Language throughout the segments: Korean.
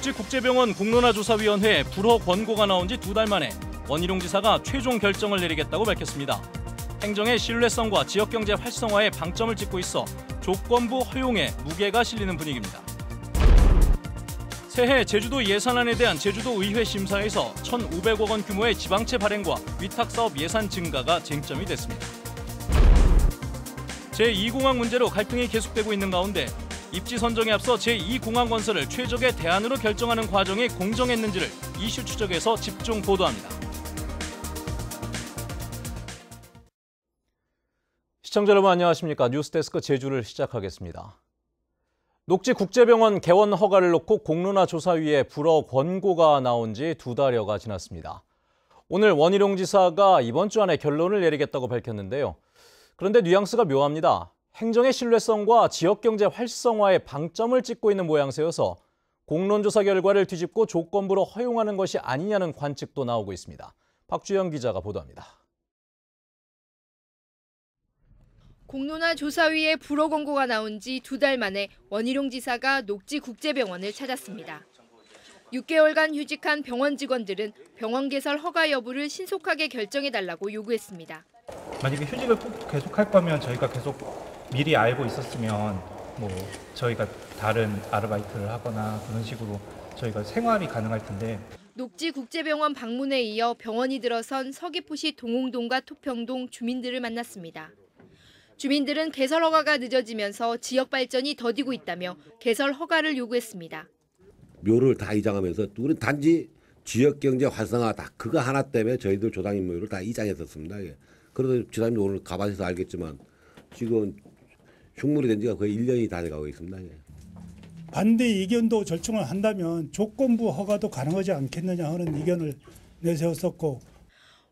녹지국제병원 공론화조사위원회에 불허 권고가 나온 지 2달 만에 원희룡 지사가 최종 결정을 내리겠다고 밝혔습니다. 행정의 신뢰성과 지역경제 활성화에 방점을 찍고 있어 조건부 허용에 무게가 실리는 분위기입니다. 새해 제주도 예산안에 대한 제주도 의회 심사에서 1,500억 원 규모의 지방채 발행과 위탁사업 예산 증가가 쟁점이 됐습니다. 제2공항 문제로 갈등이 계속되고 있는 가운데 입지 선정에 앞서 제2공항 건설을 최적의 대안으로 결정하는 과정이 공정했는지를 이슈 추적에서 집중 보도합니다. 시청자 여러분 안녕하십니까. 뉴스데스크 제주를 시작하겠습니다. 녹지국제병원 개원 허가를 놓고 공론화조사위에 불허 권고가 나온 지 2달여가 지났습니다. 오늘 원희룡 지사가 이번 주 안에 결론을 내리겠다고 밝혔는데요. 그런데 뉘앙스가 묘합니다. 행정의 신뢰성과 지역경제 활성화에 방점을 찍고 있는 모양새여서 공론조사 결과를 뒤집고 조건부로 허용하는 것이 아니냐는 관측도 나오고 있습니다. 박주영 기자가 보도합니다. 공론화조사위에 불허 권고가 나온 지 2달 만에 원희룡 지사가 녹지국제병원을 찾았습니다. 6개월간 휴직한 병원 직원들은 병원 개설 허가 여부를 신속하게 결정해달라고 요구했습니다. 만약에 휴직을 꼭 계속할 거면 저희가 계속 미리 알고 있었으면 저희가 다른 아르바이트를 하거나 그런 식으로 저희가 생활이 가능할 텐데. 녹지국제병원 방문에 이어 병원이 들어선 서귀포시 동홍동과 토평동 주민들을 만났습니다. 주민들은 개설 허가가 늦어지면서 지역 발전이 더디고 있다며 개설 허가를 요구했습니다. 묘를 다 이장하면서 우리는 단지 지역경제 활성화다. 그거 하나 때문에 저희들 조당인 묘를 다 이장했었습니다. 그래도 지사님도 오늘 가봐서 알겠지만 지금 흉물이 된 지가 거의 1년이 다 돼가고 있습니다. 반대 의견도 절충을 한다면 조건부 허가도 가능하지 않겠느냐 하는 의견을 내세웠었고,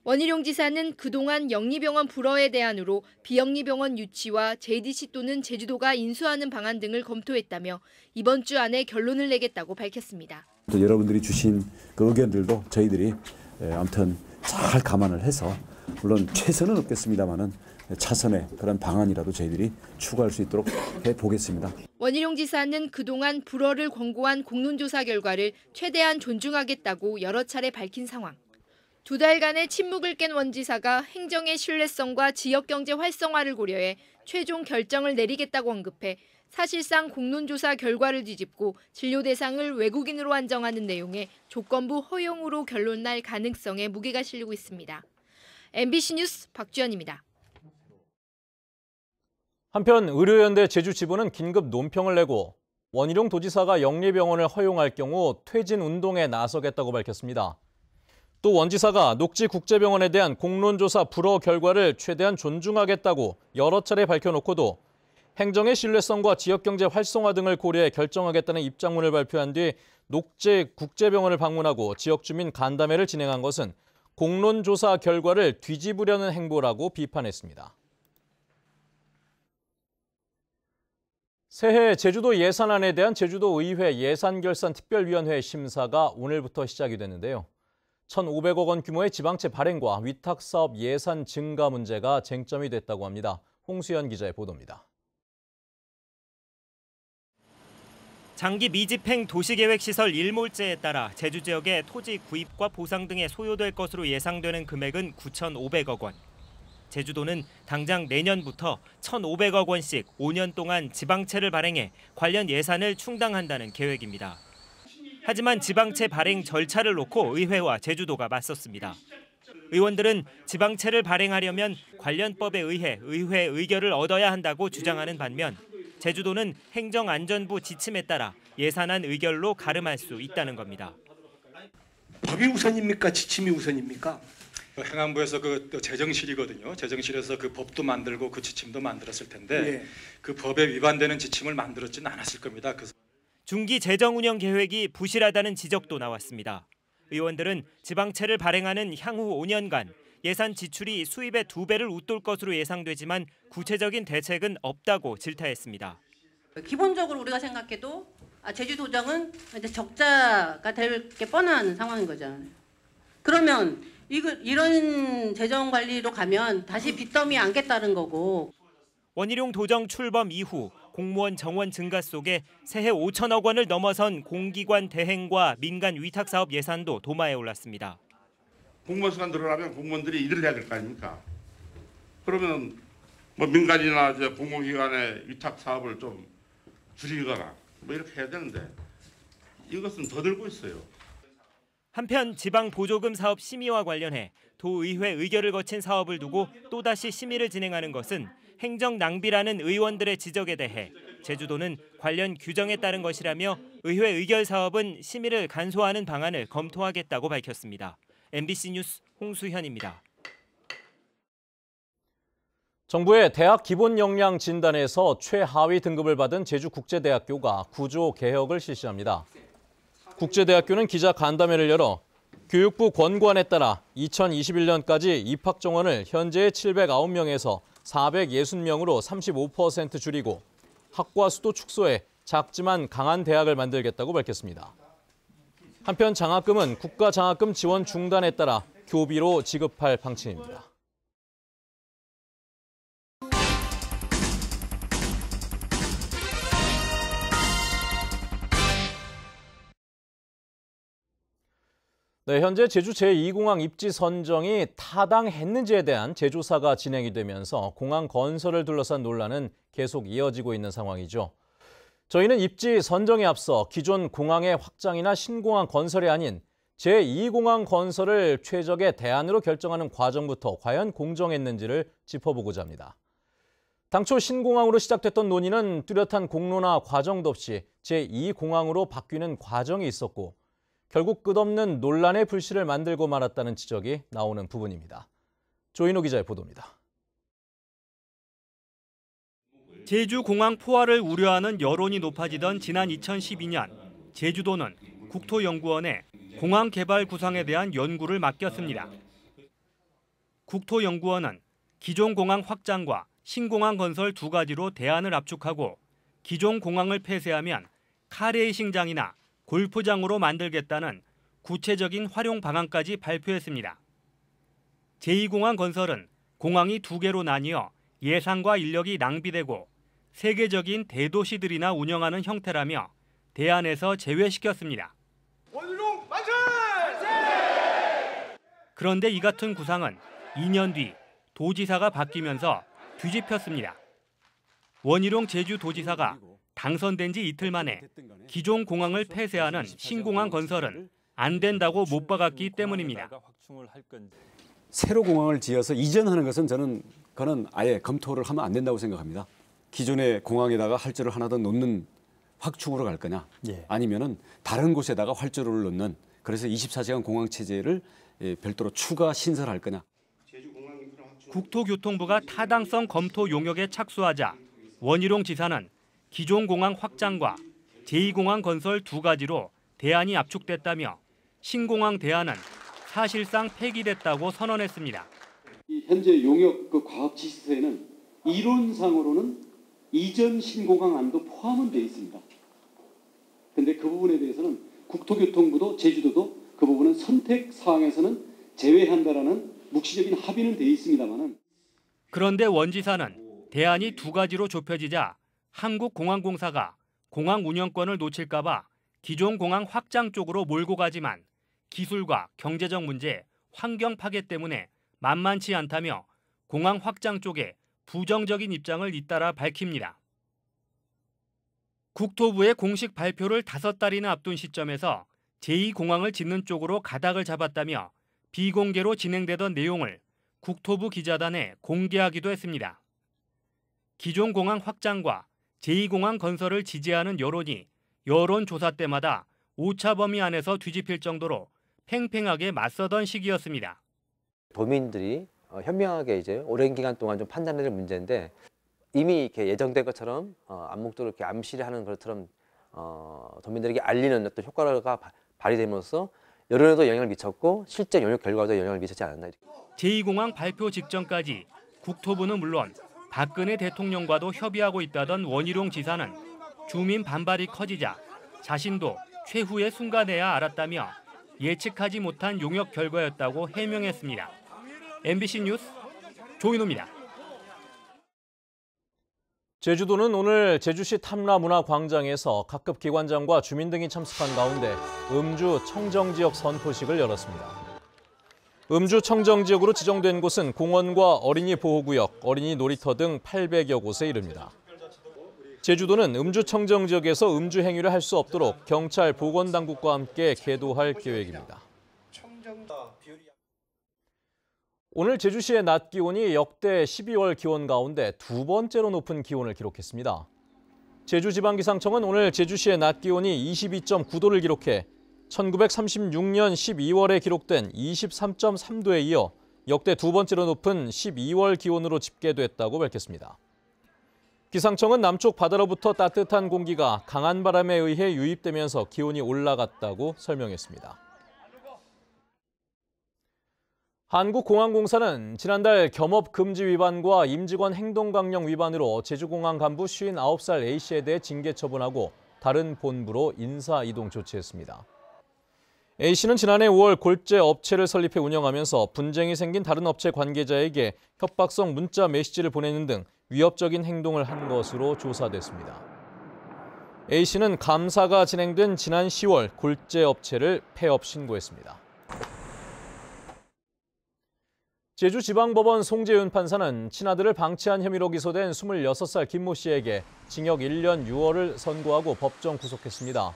원희룡 지사는 그동안 영리병원 불허에 대안으로 비영리병원 유치와 JDC 또는 제주도가 인수하는 방안 등을 검토했다며 이번 주 안에 결론을 내겠다고 밝혔습니다. 여러분들이 주신 그 의견들도 저희들이 아무튼 잘 감안을 해서 물론 최선은 없겠습니다만은 차선의 그런 방안이라도 저희들이 추구할 수 있도록 해보겠습니다. 원희룡 지사는 그동안 불허를 권고한 공론조사 결과를 최대한 존중하겠다고 여러 차례 밝힌 상황. 2달간의 침묵을 깬 원 지사가 행정의 신뢰성과 지역경제 활성화를 고려해 최종 결정을 내리겠다고 언급해 사실상 공론조사 결과를 뒤집고 진료 대상을 외국인으로 한정하는 내용의 조건부 허용으로 결론 날 가능성에 무게가 실리고 있습니다. MBC 뉴스 박주연입니다. 한편 의료연대 제주지부는 긴급 논평을 내고 원희룡 도지사가 영리병원을 허용할 경우 퇴진 운동에 나서겠다고 밝혔습니다. 또 원 지사가 녹지국제병원에 대한 공론조사 불허 결과를 최대한 존중하겠다고 여러 차례 밝혀놓고도 행정의 신뢰성과 지역경제 활성화 등을 고려해 결정하겠다는 입장문을 발표한 뒤 녹지국제병원을 방문하고 지역 주민 간담회를 진행한 것은 공론조사 결과를 뒤집으려는 행보라고 비판했습니다. 새해 제주도 예산안에 대한 제주도 의회 예산결산특별위원회 심사가 오늘부터 시작이 됐는데요. 1,500억 원 규모의 지방채 발행과 위탁사업 예산 증가 문제가 쟁점이 됐다고 합니다. 홍수연 기자의 보도입니다. 장기 미집행 도시계획시설 일몰제에 따라 제주 지역의 토지 구입과 보상 등에 소요될 것으로 예상되는 금액은 9,500억 원. 제주도는 당장 내년부터 1,500억 원씩 5년 동안 지방채를 발행해 관련 예산을 충당한다는 계획입니다. 하지만 지방채 발행 절차를 놓고 의회와 제주도가 맞섰습니다. 의원들은 지방채를 발행하려면 관련법에 의해 의회 의결을 얻어야 한다고 주장하는 반면 제주도는 행정안전부 지침에 따라 예산안 의결로 가름할 수 있다는 겁니다. 법이 우선입니까? 지침이 우선입니까? 행안부에서 그 재정실이거든요. 재정실에서 그 법도 만들고 그 지침도 만들었을 텐데 그 법에 위반되는 지침을 만들었지는 않았을 겁니다. 중기 재정 운영 계획이 부실하다는 지적도 나왔습니다. 의원들은 지방채를 발행하는 향후 5년간 예산 지출이 수입의 2배를 웃돌 것으로 예상되지만 구체적인 대책은 없다고 질타했습니다. 기본적으로 우리가 생각해도 제주도정은 이제 적자가 될 게 뻔한 상황인 거잖아요. 그러면 이런 재정 관리로 가면 다시 빚더미에 안겠다는 거고. 원희룡 도정 출범 이후 공무원 정원 증가 속에 새해 5천억 원을 넘어선 공기관 대행과 민간 위탁 사업 예산도 도마에 올랐습니다. 공무원 수가 늘어나면 공무원들이 일을 해야 될 거 아닙니까? 그러면 뭐 민간이나 이제 공공기관의 위탁 사업을 좀 줄이거나 뭐 이렇게 해야 되는데 이것은 더 늘고 있어요. 한편 지방 보조금 사업 심의와 관련해 도의회 의결을 거친 사업을 두고 또다시 심의를 진행하는 것은 행정 낭비라는 의원들의 지적에 대해 제주도는 관련 규정에 따른 것이라며 의회 의결 사업은 심의를 간소화하는 방안을 검토하겠다고 밝혔습니다. MBC 뉴스 홍수현입니다. 정부의 대학 기본 역량 진단에서 최하위 등급을 받은 제주국제대학교가 구조 개혁을 실시합니다. 국제대학교는 기자 간담회를 열어 교육부 권고안에 따라 2021년까지 입학 정원을 현재의 709명에서 460명으로 35% 줄이고 학과 수도 축소해 작지만 강한 대학을 만들겠다고 밝혔습니다. 한편 장학금은 국가장학금 지원 중단에 따라 교비로 지급할 방침입니다. 네, 현재 제주 제2공항 입지 선정이 타당했는지에 대한 재조사가 진행이 되면서 공항 건설을 둘러싼 논란은 계속 이어지고 있는 상황이죠. 저희는 입지 선정에 앞서 기존 공항의 확장이나 신공항 건설이 아닌 제2공항 건설을 최적의 대안으로 결정하는 과정부터 과연 공정했는지를 짚어보고자 합니다. 당초 신공항으로 시작됐던 논의는 뚜렷한 공로나 과정도 없이 제2공항으로 바뀌는 과정이 있었고 결국 끝없는 논란의 불씨를 만들고 말았다는 지적이 나오는 부분입니다. 조인호 기자의 보도입니다. 제주공항 포화를 우려하는 여론이 높아지던 지난 2012년 제주도는 국토연구원에 공항 개발 구상에 대한 연구를 맡겼습니다. 국토연구원은 기존 공항 확장과 신공항 건설 두 가지로 대안을 압축하고 기존 공항을 폐쇄하면 카레이싱장이나 골프장으로 만들겠다는 구체적인 활용 방안까지 발표했습니다. 제2공항 건설은 공항이 두 개로 나뉘어 예산과 인력이 낭비되고 세계적인 대도시들이나 운영하는 형태라며 대안에서 제외시켰습니다. 원희룡 만세! 그런데 이 같은 구상은 2년 뒤 도지사가 바뀌면서 뒤집혔습니다. 원희룡 제주도지사가 당선된 지 이틀 만에 기존 공항을 폐쇄하는 신공항 건설은 안 된다고 못 박았기 때문입니다. 새로 공항을 지어서 이전하는 것은 그는 아예 검토를 하면 안 된다고 생각합니다. 기존의 공항에다가 활주를 하나 더 놓는 확충으로 갈 거냐, 아니면은 다른 곳에다가 활주로를 놓는 그래서 24시간 공항 체제를 별도로 추가 신설할 거냐. 국토교통부가 타당성 검토 용역에 착수하자 원희룡 지사는 기존 공항 확장과 제2공항 건설 두 가지로 대안이 압축됐다며 신공항 대안은 사실상 폐기됐다고 선언했습니다. 현재 용역 과업 지시서에는 이론상으로는 이전 신공항 안도 포함은 돼 있습니다. 그런데 그 부분에 대해서는 국토교통부도 제주도도 그 부분은 선택 사항에서는 제외한다라는 묵시적인 합의는 돼 있습니다만은. 그런데 원 지사는 대안이 두 가지로 좁혀지자 한국공항공사가 공항 운영권을 놓칠까 봐 기존 공항 확장 쪽으로 몰고 가지만 기술과 경제적 문제, 환경 파괴 때문에 만만치 않다며 공항 확장 쪽에 부정적인 입장을 잇따라 밝힙니다. 국토부의 공식 발표를 5달이나 앞둔 시점에서 제2공항을 짓는 쪽으로 가닥을 잡았다며 비공개로 진행되던 내용을 국토부 기자단에 공개하기도 했습니다. 기존 공항 확장과 제2공항 건설을 지지하는 여론이 여론조사 때마다 오차 범위 안에서 뒤집힐 정도로 팽팽하게 맞서던 시기였습니다. 도민들이 현명하게 이제 오랜 기간 동안 좀 판단해야 될 문제인데 이미 이렇게 예정된 것처럼 암묵적으로 이렇게 암시를 하는 것처럼 도민들에게 알리는 어떤 효과가 발휘됨으로써 여론에도 영향을 미쳤고 실제 용역 결과도 영향을 미치지 않았나. 제2공항 발표 직전까지 국토부는 물론 박근혜 대통령과도 협의하고 있다던 원희룡 지사는 주민 반발이 커지자 자신도 최후의 순간에야 알았다며 예측하지 못한 용역 결과였다고 해명했습니다. MBC 뉴스 조인호입니다. 제주도는 오늘 제주시 탐라문화광장에서 각급 기관장과 주민 등이 참석한 가운데 음주 청정지역 선포식을 열었습니다. 음주 청정지역으로 지정된 곳은 공원과 어린이 보호구역, 어린이 놀이터 등 800여 곳에 이릅니다. 제주도는 음주 청정지역에서 음주 행위를 할 수 없도록 경찰, 보건당국과 함께 계도할 계획입니다. 오늘 제주시의 낮 기온이 역대 12월 기온 가운데 두 번째로 높은 기온을 기록했습니다. 제주지방기상청은 오늘 제주시의 낮 기온이 22.9도를 기록해 1936년 12월에 기록된 23.3도에 이어 역대 두 번째로 높은 12월 기온으로 집계됐다고 밝혔습니다. 기상청은 남쪽 바다로부터 따뜻한 공기가 강한 바람에 의해 유입되면서 기온이 올라갔다고 설명했습니다. 한국공항공사는 지난달 겸업금지 위반과 임직원 행동강령 위반으로 제주공항 간부 59살 A씨에 대해 징계 처분하고 다른 본부로 인사 이동 조치했습니다. A씨는 지난해 5월 골재 업체를 설립해 운영하면서 분쟁이 생긴 다른 업체 관계자에게 협박성 문자 메시지를 보내는 등 위협적인 행동을 한 것으로 조사됐습니다. A씨는 감사가 진행된 지난 10월 골재 업체를 폐업 신고했습니다. 제주지방법원 송재윤 판사는 친아들을 방치한 혐의로 기소된 26살 김모 씨에게 징역 1년 6월을 선고하고 법정 구속했습니다.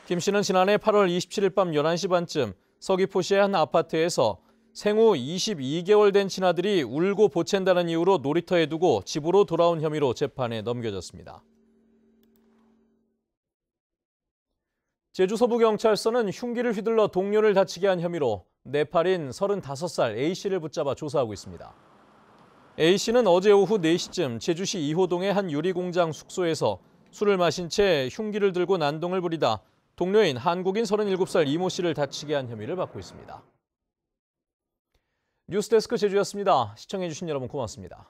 김 씨는 지난해 8월 27일 밤 11시 반쯤 서귀포시의 한 아파트에서 생후 22개월 된 친아들이 울고 보챈다는 이유로 놀이터에 두고 집으로 돌아온 혐의로 재판에 넘겨졌습니다. 제주 서부경찰서는 흉기를 휘둘러 동료를 다치게 한 혐의로 네팔인 35살 A씨를 붙잡아 조사하고 있습니다. A씨는 어제 오후 4시쯤 제주시 2호동의 한 유리공장 숙소에서 술을 마신 채 흉기를 들고 난동을 부리다 동료인 한국인 37살 이모 씨를 다치게 한 혐의를 받고 있습니다. 뉴스데스크 제주였습니다. 시청해주신 여러분 고맙습니다.